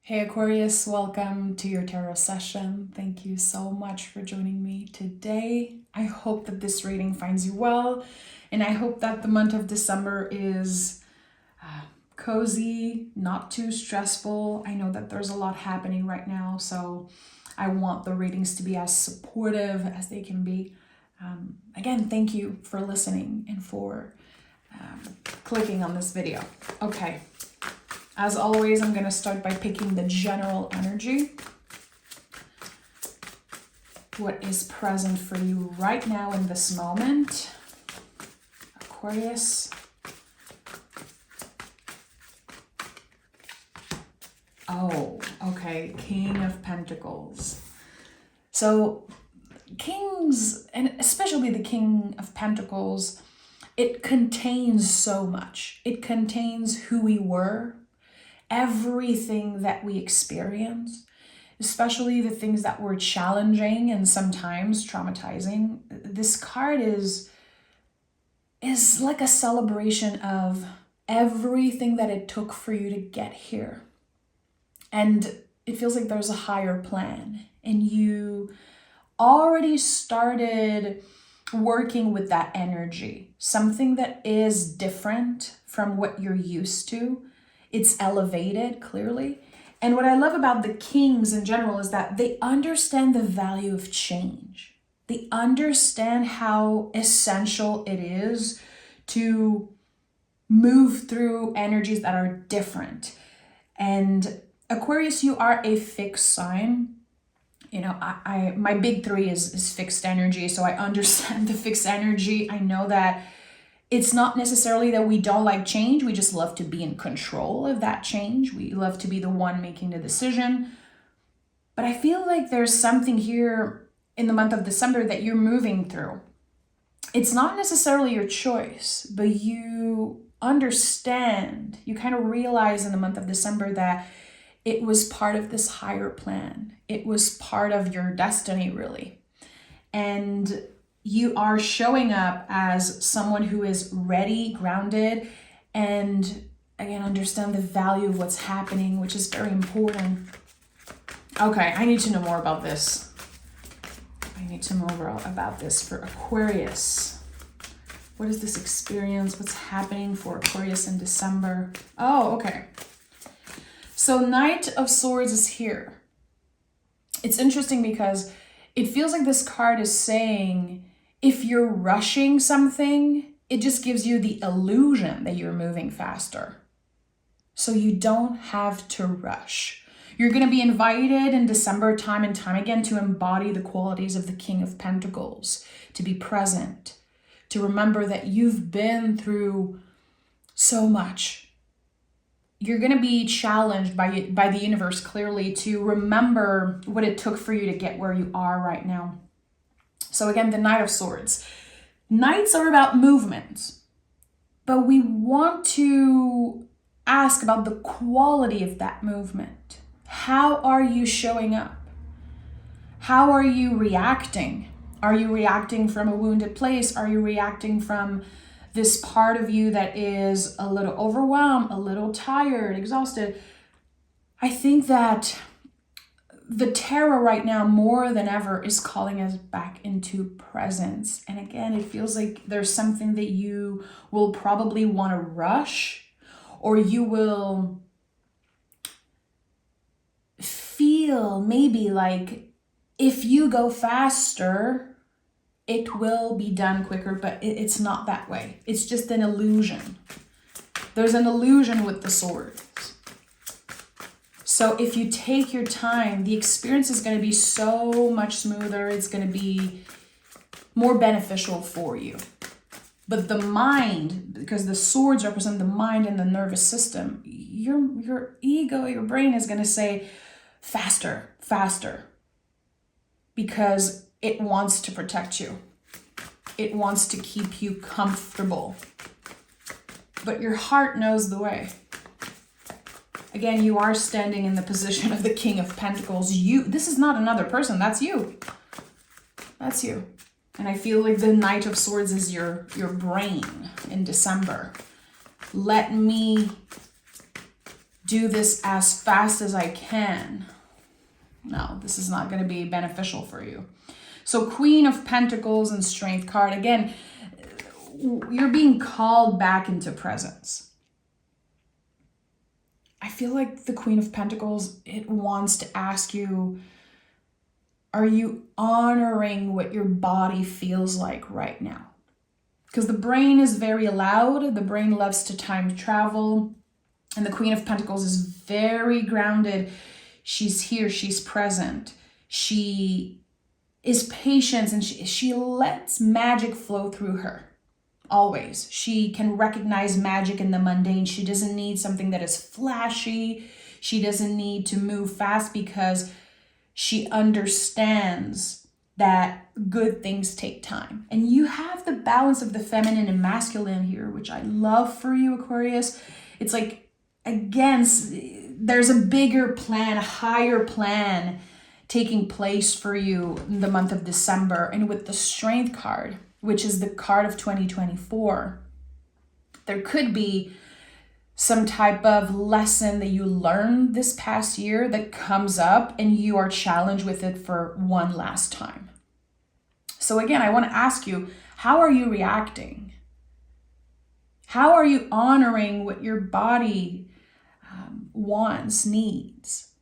Hey Aquarius, welcome to your tarot session. Thank you so much for joining me today. I hope that this reading finds you well, and I hope that the month of December is cozy, not too stressful. I know that there's a lot happening right now, so I want the readings to be as supportive as they can be. Again, thank you for listening and for clicking on this video. Okay. As always, I'm going to start by picking the general energy. What is present for you right now in this moment? Aquarius. Oh, okay. King of Pentacles. So kings, and especially the King of Pentacles, it contains so much. It contains who we were, everything that we experience, especially the things that were challenging and sometimes traumatizing. This card is like a celebration of everything that it took for you to get here. And it feels like there's a higher plan, and you already started working with that energy, something that is different from what you're used to. It's elevated, clearly. And what I love about the kings in general is that they understand the value of change. They understand how essential it is to move through energies that are different. And Aquarius, you are a fixed sign. You know, my big three is fixed energy, so I understand the fixed energy. I know that it's not necessarily that we don't like change. We just love to be in control of that change. We love to be the one making the decision. But I feel like there's something here in the month of December that you're moving through. It's not necessarily your choice, but you understand, you kind of realize in the month of December that it was part of this higher plan. It was part of your destiny, really. And you are showing up as someone who is ready, grounded, and again, understand the value of what's happening, which is very important. Okay, I need to know more about this. I need to know more about this for Aquarius. What is this experience? What's happening for Aquarius in December? Oh, okay. So Knight of Swords is here. It's interesting because it feels like this card is saying, if you're rushing something, it just gives you the illusion that you're moving faster. So you don't have to rush. You're going to be invited in December time and time again to embody the qualities of the King of Pentacles, to be present, to remember that you've been through so much. You're going to be challenged by the universe, clearly, to remember what it took for you to get where you are right now. So again, the Knight of Swords. Knights are about movement, but we want to ask about the quality of that movement. How are you showing up? How are you reacting? Are you reacting from a wounded place? Are you reacting from this part of you that is a little overwhelmed, a little tired, exhausted? I think that the tarot right now, more than ever, is calling us back into presence. And again, it feels like there's something that you will probably want to rush, or you will feel maybe like if you go faster, it will be done quicker, but it's not that way. It's just an illusion. There's an illusion with the swords. So if you take your time, the experience is going to be so much smoother. It's going to be more beneficial for you. But the mind, because the swords represent the mind and the nervous system, your ego, your brain is going to say faster, faster, because it wants to protect you. It wants to keep you comfortable. But your heart knows the way. Again, you are standing in the position of the King of Pentacles. This is not another person. That's you. That's you. And I feel like the Knight of Swords is your brain in December. Let me do this as fast as I can. No, this is not going to be beneficial for you. So Queen of Pentacles and Strength card. Again, you're being called back into presence. I feel like the Queen of Pentacles, it wants to ask you, are you honoring what your body feels like right now? Because the brain is very loud. The brain loves to time travel. And the Queen of Pentacles is very grounded. She's here. She's present. She is patient, and she lets magic flow through her. Always. She can recognize magic in the mundane. She doesn't need something that is flashy. She doesn't need to move fast because she understands that good things take time. And you have the balance of the feminine and masculine here, which I love for you, Aquarius. It's like, again, there's a bigger plan, a higher plan taking place for you in the month of December. And with the Strength card, which is the card of 2024, there could be some type of lesson that you learned this past year that comes up and you are challenged with it for one last time. So again, I want to ask you, how are you reacting? How are you honoring what your body wants, needs?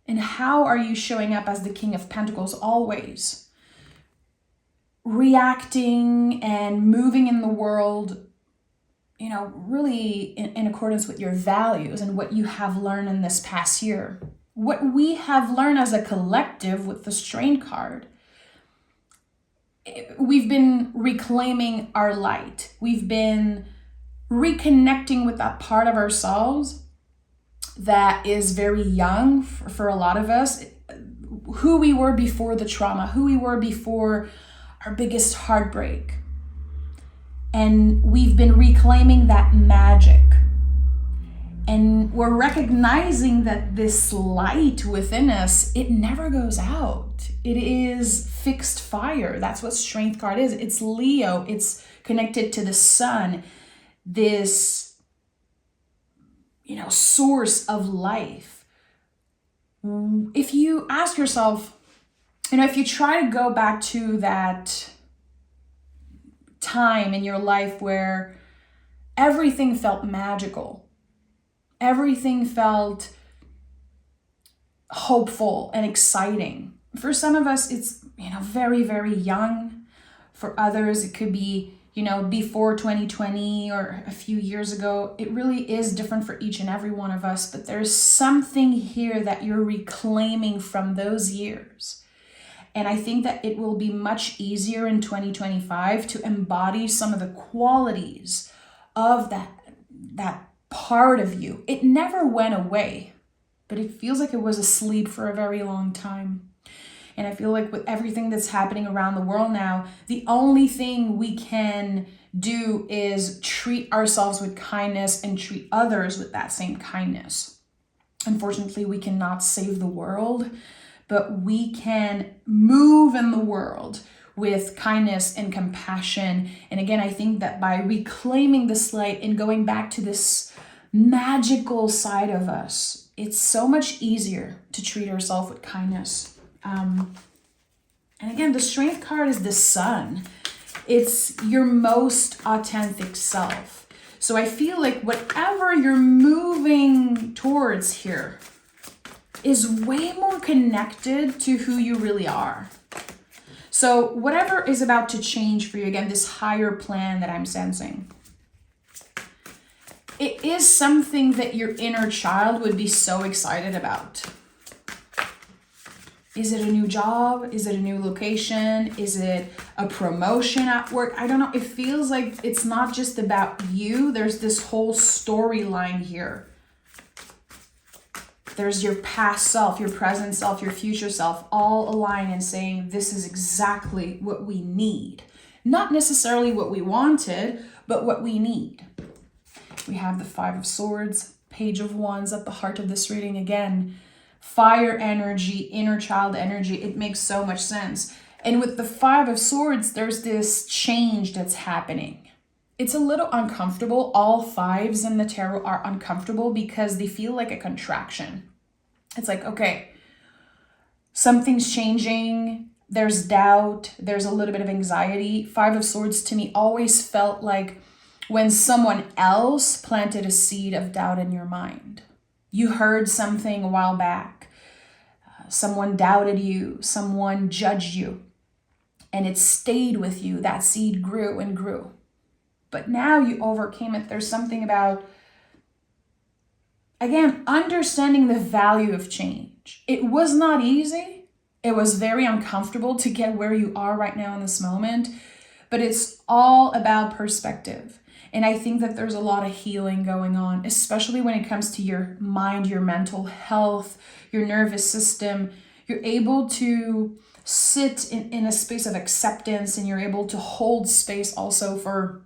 And how are you showing up as the King of Pentacles always? Reacting and moving in the world, really in accordance with your values and what you have learned in this past year. What we have learned as a collective with the Strength card, we've been reclaiming our light. We've been reconnecting with that part of ourselves that is very young for a lot of us, who we were before the trauma, who we were before our biggest heartbreak. And we've been reclaiming that magic. And we're recognizing that this light within us, it never goes out. It is fixed fire. That's what Strength card is. It's Leo. It's connected to the sun. This, source of life. If you ask yourself, if you try to go back to that time in your life where everything felt magical, everything felt hopeful and exciting. For some of us, it's, very, very young. For others, it could be, before 2020 or a few years ago. It really is different for each and every one of us, but there's something here that you're reclaiming from those years. And I think that it will be much easier in 2025 to embody some of the qualities of that part of you. It never went away, but it feels like it was asleep for a very long time. And I feel like with everything that's happening around the world now, the only thing we can do is treat ourselves with kindness and treat others with that same kindness. Unfortunately, we cannot save the world, but we can move in the world with kindness and compassion. And again, I think that by reclaiming this light and going back to this magical side of us, it's so much easier to treat ourselves with kindness. And again, the Strength card is the sun. It's your most authentic self. So I feel like whatever you're moving towards here is way more connected to who you really are. So whatever is about to change for you, again, this higher plan that I'm sensing, it is something that your inner child would be so excited about. Is it a new job? Is it a new location? Is it a promotion at work? I don't know. It feels like it's not just about you. There's this whole storyline here. There's your past self, your present self, your future self, all aligned and saying, this is exactly what we need. Not necessarily what we wanted, but what we need. We have the Five of Swords, Page of Wands at the heart of this reading again. Fire energy, inner child energy. It makes so much sense. And with the Five of Swords, there's this change that's happening. it's a little uncomfortable. All fives in the tarot are uncomfortable because they feel like a contraction. It's like, okay, something's changing. There's doubt. There's a little bit of anxiety. Five of Swords to me always felt like when someone else planted a seed of doubt in your mind. You heard something a while back. Someone doubted you. Someone judged you. And it stayed with you. That seed grew and grew. But now you overcame it. There's something about, again, understanding the value of change. It was not easy. It was very uncomfortable to get where you are right now in this moment. But it's all about perspective. And I think that there's a lot of healing going on, especially when it comes to your mind, your mental health, your nervous system. You're able to sit in a space of acceptance, and you're able to hold space also for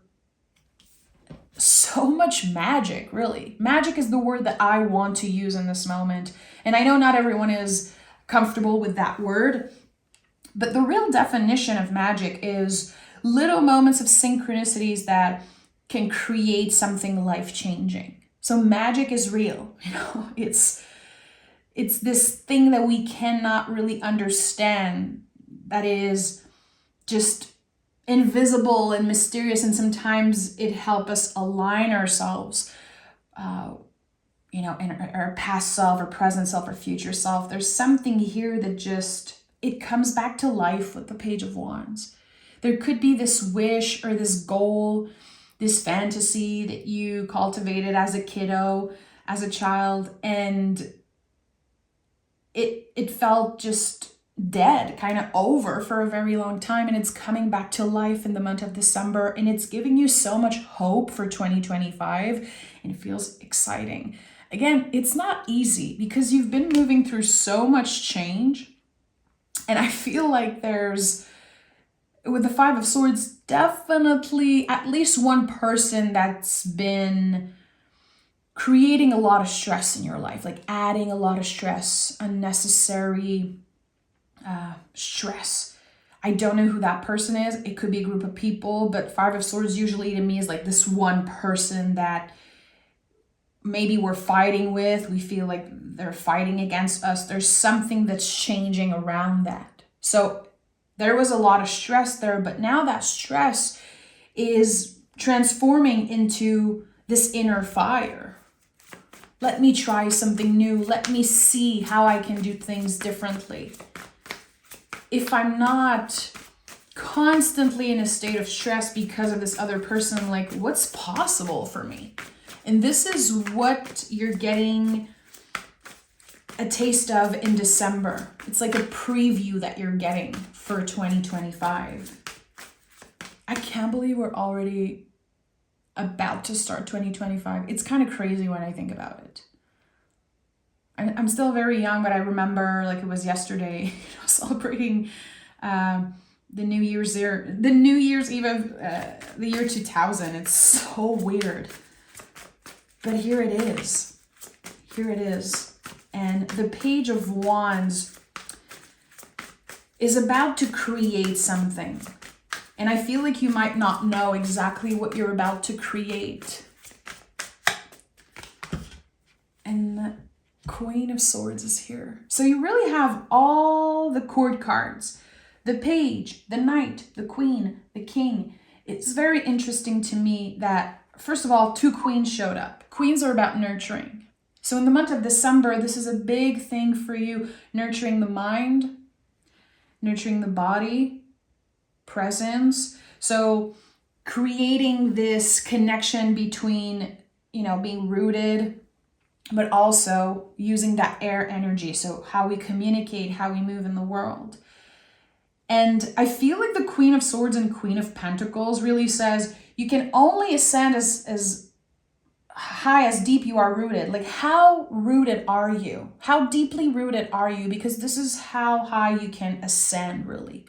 so much magic, really. Magic is the word that I want to use in this moment. And I know not everyone is comfortable with that word, but the real definition of magic is little moments of synchronicities that can create something life-changing. So magic is real, it's this thing that we cannot really understand, that is just invisible and mysterious, and sometimes it helps us align ourselves, in our past self or present self or future self. There's something here that just, it comes back to life with the Page of Wands. There could be this wish or this goal, this fantasy that you cultivated as a kiddo, as a child, and it felt just dead, kind of over for a very long time, and it's coming back to life in the month of December, and it's giving you so much hope for 2025, and it feels exciting. Again, it's not easy because you've been moving through so much change, and I feel like there's, with the Five of Swords, definitely at least one person that's been creating a lot of stress in your life, like adding a lot of stress, unnecessary stress. I don't know who that person is. It could be a group of people, but Five of Swords usually to me is like this one person that maybe we're fighting with. We feel like they're fighting against us. There's something that's changing around that. So there was a lot of stress there, but now that stress is transforming into this inner fire. Let me try something new. Let me see how I can do things differently. If I'm not constantly in a state of stress because of this other person, like, what's possible for me? And this is what you're getting a taste of in December. It's like a preview that you're getting for 2025. I can't believe we're already about to start 2025. It's kind of crazy when I think about it. I'm still very young, but I remember like it was yesterday, celebrating the New Year's Eve of the year 2000. It's so weird. But here it is. Here it is. And the Page of Wands is about to create something. And I feel like you might not know exactly what you're about to create. And the Queen of Swords is here. So you really have all the court cards. The Page, the Knight, the Queen, the King. It's very interesting to me that, first of all, two queens showed up. Queens are about nurturing. So in the month of December, this is a big thing for you. Nurturing the mind, nurturing the body, presence. So creating this connection between, being rooted, but also using that air energy. So how we communicate, how we move in the world. And I feel like the Queen of Swords and Queen of Pentacles really says you can only ascend as high as deep you are rooted. Like, how rooted are you? How deeply rooted are you? Because this is how high you can ascend, really.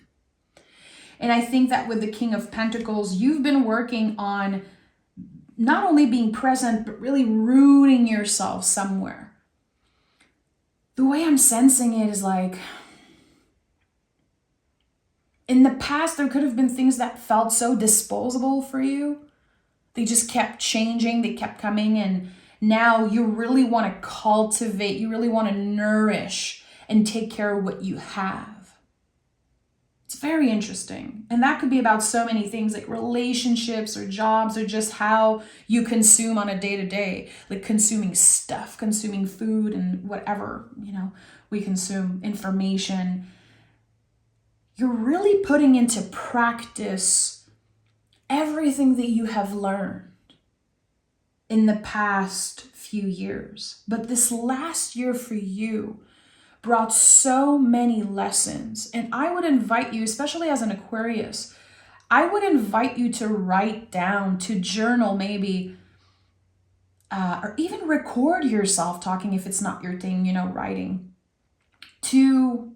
And I think that with the King of Pentacles, you've been working on not only being present, but really rooting yourself somewhere. The way I'm sensing it is like, in the past, there could have been things that felt so disposable for you. They just kept changing, they kept coming, and now you really want to cultivate, you really want to nourish and take care of what you have. It's very interesting. And that could be about so many things like relationships or jobs or just how you consume on a day-to-day, like consuming stuff, consuming food and whatever, we consume, information. You're really putting into practice everything that you have learned in the past few years. But this last year for you brought so many lessons. And I would invite you, especially as an Aquarius, I would invite you to write down, to journal maybe, or even record yourself talking if it's not your thing, writing, to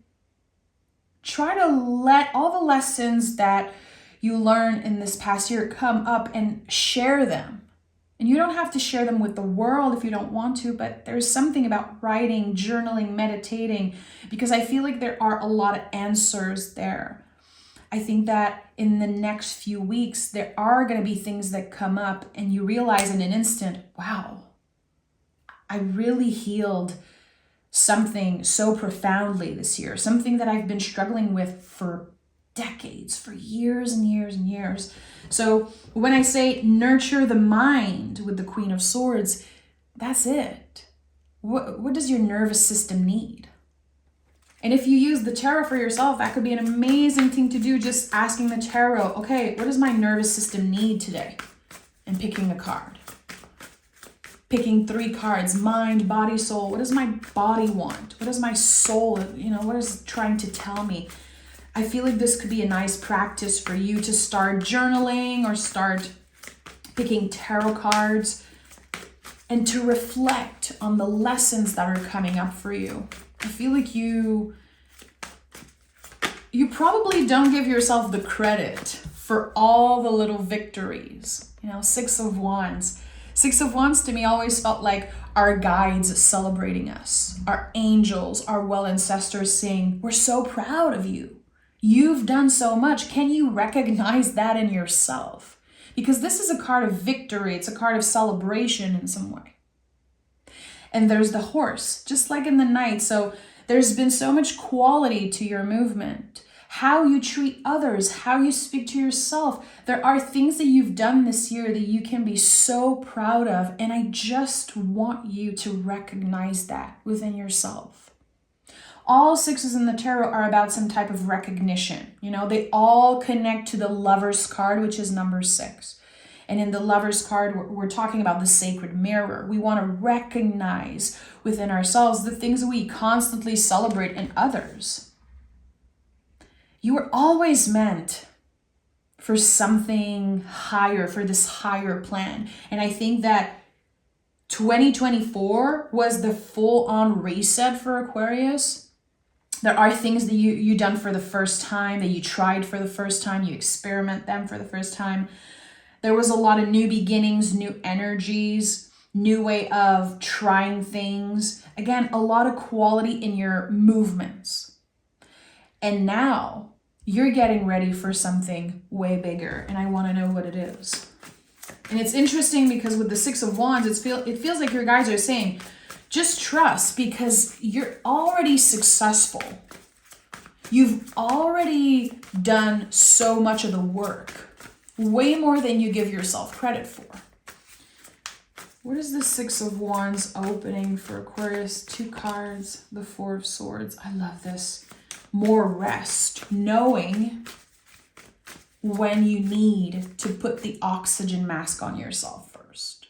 try to let all the lessons that you learned in this past year come up and share them. And you don't have to share them with the world if you don't want to, but there's something about writing, journaling, meditating, because I feel like there are a lot of answers there. I think that in the next few weeks, there are going to be things that come up and you realize in an instant, wow, I really healed something so profoundly this year, something that I've been struggling with for decades, for years and years and years. So when I say nurture the mind with the Queen of Swords, that's it. What does your nervous system need? And if you use the tarot for yourself, that could be an amazing thing to do, just asking the tarot, okay, what does my nervous system need today? And picking a card. Picking 3 cards, mind, body, soul. What does my body want? What does my soul, what is it trying to tell me? I feel like this could be a nice practice for you to start journaling or start picking tarot cards and to reflect on the lessons that are coming up for you. I feel like you probably don't give yourself the credit for all the little victories. 6 of Wands. 6 of Wands to me always felt like our guides celebrating us, our angels, our well ancestors saying, we're so proud of you. You've done so much. Can you recognize that in yourself? Because this is a card of victory. It's a card of celebration in some way. And there's the horse, just like in the Knight. So there's been so much quality to your movement. How you treat others, how you speak to yourself. There are things that you've done this year that you can be so proud of. And I just want you to recognize that within yourself. All 6s in the tarot are about some type of recognition. They all connect to the Lover's card, which is number 6. And in the Lover's card, we're talking about the sacred mirror. We want to recognize within ourselves the things that we constantly celebrate in others. You were always meant for something higher, for this higher plan. And I think that 2024 was the full-on reset for Aquarius. There are things that you done for the first time, that you tried for the first time, you experiment them for the first time. There was a lot of new beginnings, new energies, new way of trying things. Again, a lot of quality in your movements. And now you're getting ready for something way bigger, and I want to know what it is. And it's interesting because with the 6 of Wands, it feels like your guides are saying, just trust, because you're already successful. You've already done so much of the work, way more than you give yourself credit for. What is the 6 of Wands opening for Aquarius? 2 cards, the 4 of Swords. I love this. More rest, knowing when you need to put the oxygen mask on yourself first.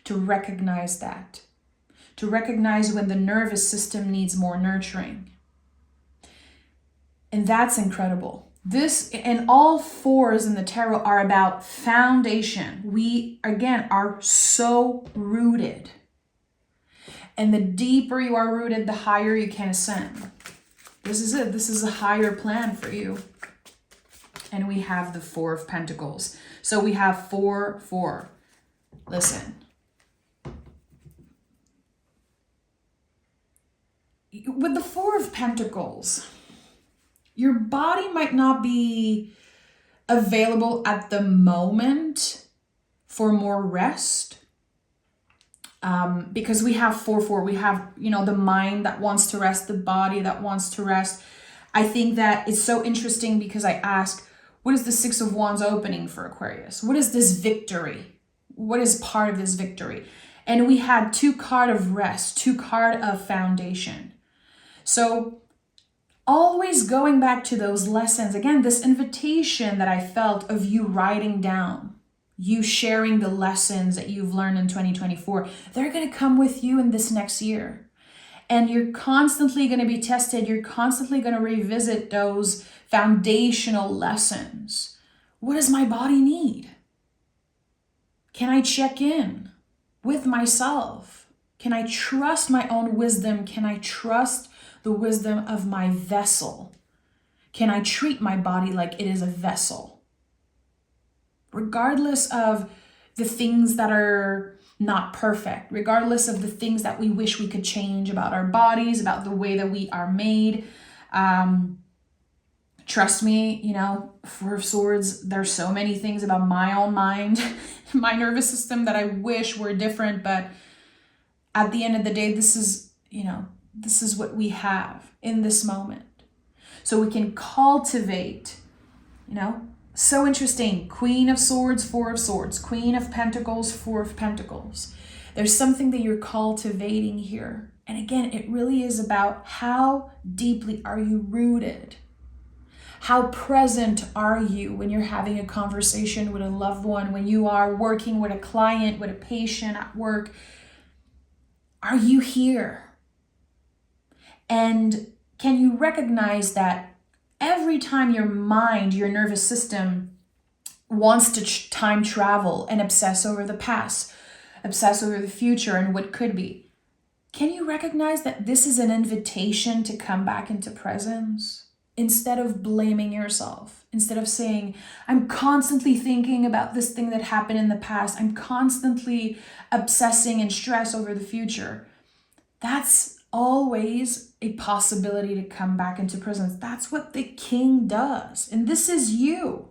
To recognize that. To recognize when the nervous system needs more nurturing. And that's incredible. This and all 4s in the tarot are about foundation. We, again, are so rooted. And the deeper you are rooted, the higher you can ascend. This is it. This is a higher plan for you. And we have the 4 of Pentacles. So we have 4, 4. Listen. With the 4 of Pentacles, your body might not be available at the moment for more rest. Because we have 4-4, we have, you know, the mind that wants to rest, the body that wants to rest. I think that it's so interesting because I ask, what is the 6 of Wands opening for Aquarius? What is this victory? What is part of this victory? And we had 2 card of rest, 2 card of foundation. So always going back to those lessons, again, this invitation that I felt of you writing down, you sharing the lessons that you've learned in 2024, they're going to come with you in this next year. And you're constantly going to be tested. You're constantly going to revisit those foundational lessons. What does my body need? Can I check in with myself? Can I trust my own wisdom? Can I trust the wisdom of my vessel? Can I treat my body like it is a vessel? Regardless of the things that are not perfect, regardless of the things that we wish we could change about our bodies, about the way that we are made. Trust me, you know, Four of Swords, there's so many things about my own mind, my nervous system that I wish were different. But at the end of the day, this is, you know, this is what we have in this moment. So we can cultivate, you know, so interesting. Queen of Swords, 4 of Swords, Queen of Pentacles, 4 of Pentacles. There's something that you're cultivating here. And again, it really is about how deeply are you rooted? How present are you when you're having a conversation with a loved one, when you are working with a client, with a patient at work? Are you here? And can you recognize that every time your mind, your nervous system wants to time travel and obsess over the past, obsess over the future and what could be, can you recognize that this is an invitation to come back into presence? Instead of blaming yourself, instead of saying, I'm constantly thinking about this thing that happened in the past, I'm constantly obsessing and stress over the future. That's always a possibility to come back into presence. That's what the king does. And this is you.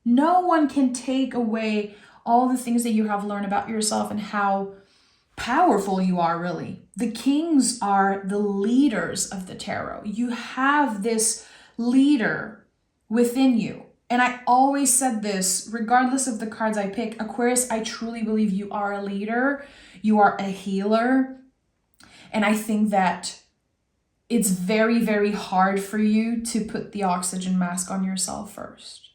No one can take away all the things that you have learned about yourself and how powerful you are, really. The kings are the leaders of the tarot. You have this leader within you. And I always said this, regardless of the cards I pick, Aquarius, I truly believe you are a leader. You are a healer. And I think that it's very, very hard for you to put the oxygen mask on yourself first.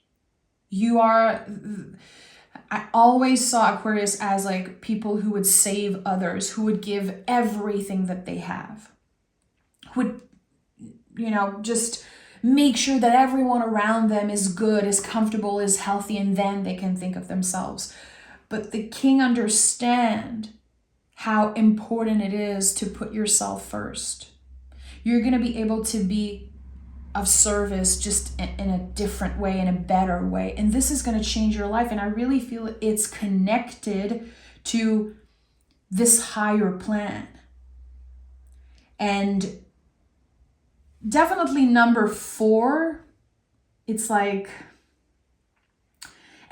I always saw Aquarius as like people who would save others, who would give everything that they have, would, you know, just make sure that everyone around them is good, is comfortable, is healthy, and then they can think of themselves. But the king understands how important it is to put yourself first. You're going to be able to be of service just in a different way, in a better way. And this is going to change your life. And I really feel it's connected to this higher plan. And definitely number 4, it's like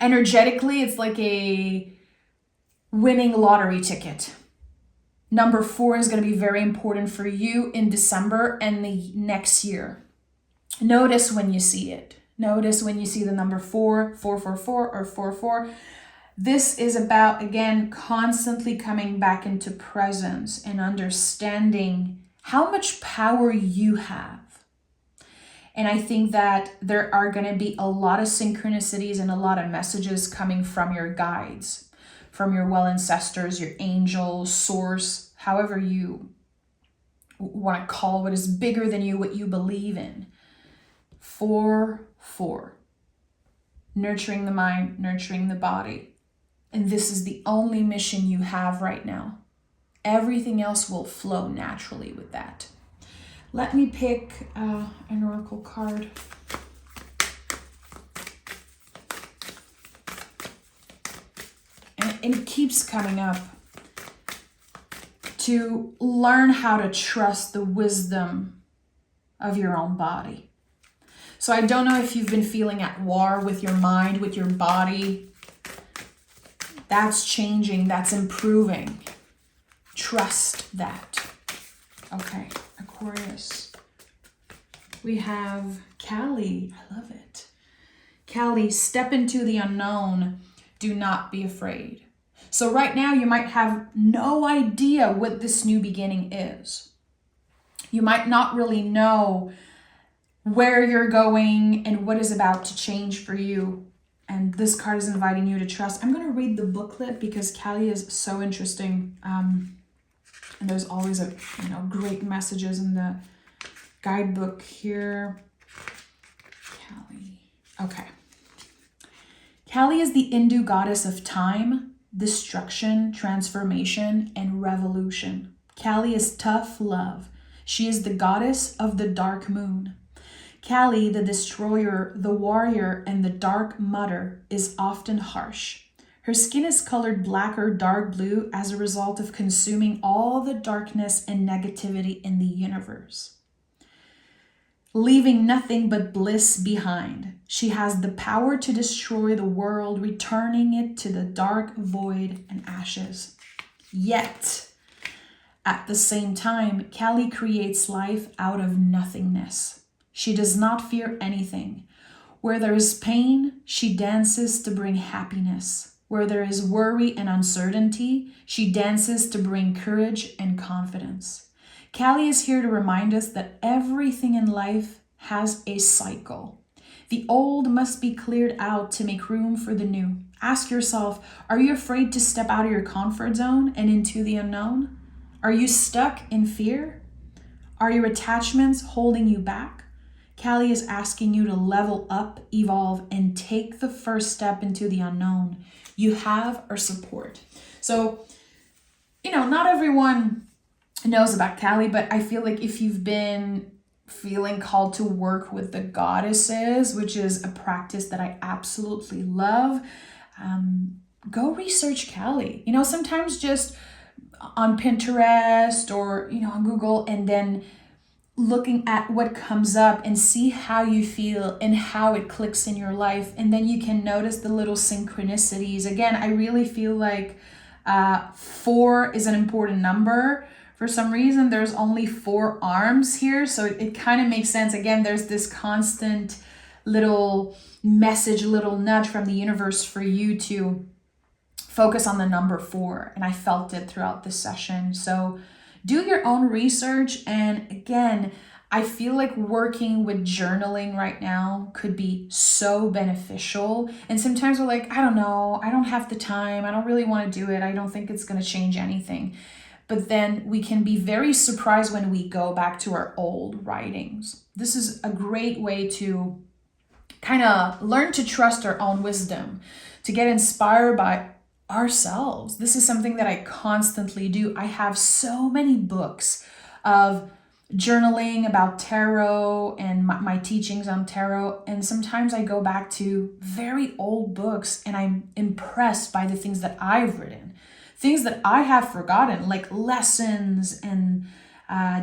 energetically, it's like a winning lottery ticket. Number 4 is going to be very important for you in December and the next year. Notice when you see it. Notice when you see the number 4, 444, or 44. This is about, again, constantly coming back into presence and understanding how much power you have. And I think that there are going to be a lot of synchronicities and a lot of messages coming from your guides, from your well ancestors, your angels, source, however you want to call what is bigger than you, what you believe in. 4-4. Nurturing the mind, nurturing the body. And this is the only mission you have right now. Everything else will flow naturally with that. Let me pick an oracle card. And it keeps coming up. To learn how to trust the wisdom of your own body. So I don't know if you've been feeling at war with your mind, with your body. That's changing. That's improving. Trust that. Okay, Aquarius. We have Callie. I love it. Callie, step into the unknown. Do not be afraid. So right now you might have no idea what this new beginning is. You might not really know where you're going and what is about to change for you. And this card is inviting you to trust. I'm going to read the booklet because Callie is so interesting. And there's always great messages in the guidebook here. Callie. Okay. Callie is the Hindu goddess of time, destruction, transformation, and revolution. Callie is tough love. She is the goddess of the dark moon. Callie, the destroyer, the warrior, and the dark mother, is often harsh. Her skin is colored black or dark blue as a result of consuming all the darkness and negativity in the universe, leaving nothing but bliss behind. She has the power to destroy the world, returning it to the dark void and ashes. Yet, at the same time, Callie creates life out of nothingness. She does not fear anything. Where there is pain, she dances to bring happiness. Where there is worry and uncertainty, she dances to bring courage and confidence. Callie is here to remind us that everything in life has a cycle. The old must be cleared out to make room for the new. Ask yourself, are you afraid to step out of your comfort zone and into the unknown? Are you stuck in fear? Are your attachments holding you back? Callie is asking you to level up, evolve, and take the first step into the unknown. You have our support. So, not everyone knows about Callie, but I feel like if you've been feeling called to work with the goddesses, which is a practice that I absolutely love, go research Callie. Sometimes just on Pinterest or, on Google, and then looking at what comes up and see how you feel and how it clicks in your life. And then you can notice the little synchronicities. Again, I really feel like 4 is an important number. For some reason, there's only 4 arms here. So it kind of makes sense. Again, there's this constant little message, little nudge from the universe for you to focus on the number 4. And I felt it throughout this session. So do your own research. And again, I feel like working with journaling right now could be so beneficial. And sometimes we're like, I don't know, I don't have the time. I don't really want to do it. I don't think it's going to change anything. But then we can be very surprised when we go back to our old writings. This is a great way to kind of learn to trust our own wisdom, to get inspired by ourselves. This is something that I constantly do. I have so many books of journaling about tarot and my teachings on tarot. And sometimes I go back to very old books and I'm impressed by the things that I've written, things that I have forgotten, like lessons and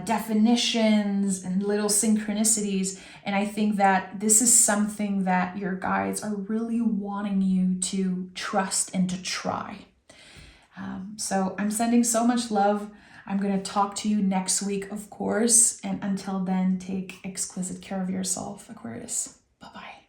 definitions and little synchronicities. And I think that this is something that your guides are really wanting you to trust and to try. So I'm sending so much love. I'm going to talk to you next week, of course. And until then, take exquisite care of yourself, Aquarius. Bye-bye.